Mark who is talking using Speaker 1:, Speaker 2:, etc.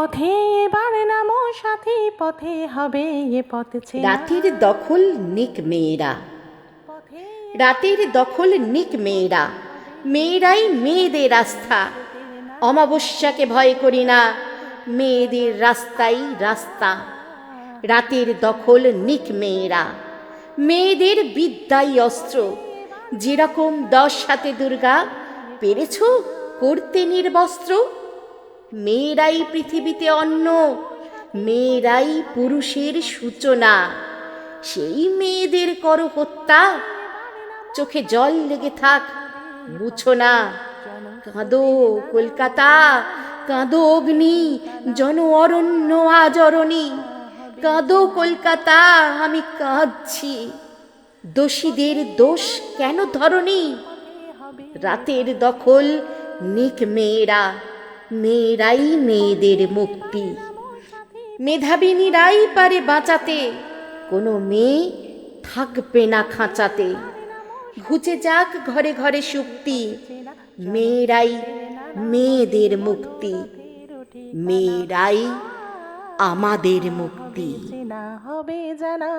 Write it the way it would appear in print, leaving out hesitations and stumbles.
Speaker 1: পথে এবার নামো সাথী, পথে হবে এ পথ চেনা।
Speaker 2: রাতের দখল নিক মেয়েরা, রাতের দখল নিক মেয়েরা, মেয়েরাই মেয়েদের আস্থা। অমাবস্যাকে ভয় করি না, মেয়েদের রাস্তাই রাস্তা। রাতের দখল নিক মেয়েরা, মেয়েদের বিদ্যাই অস্ত্র। যেরকম 10 হাতে দুর্গা, পেরেছ করতে নির্বস্ত্র। মেয়েরাই পৃথিবীতে অন্ন, মেয়েরাই পুরুষের সূচনা। সেই মেয়েদের করো হত্যা, চোখে জল লেগে থাক মুছো না। কাঁদো কলকাতা, কাঁদো অগ্নি, জন অরণ্য আজরণী। কাঁদো কলকাতা, আমি কাঁদছি। দোষীদের দোষ কেন ধরনি? রাতের দখল নিক মেয়েরা, মেয়েরাই মেয়েদের মুক্তি। মেধাবিনীরাই পারে বাঁচাতে, কোনো মেয়ে থাকবে না খাঁচাতে। ঘুচে যাক ঘরে ঘরে সুক্তি, মেয়েরাই মেয়েদের মুক্তি। মেয়েরাই আমাদের মুক্তি।
Speaker 1: চেনা হবে জানা।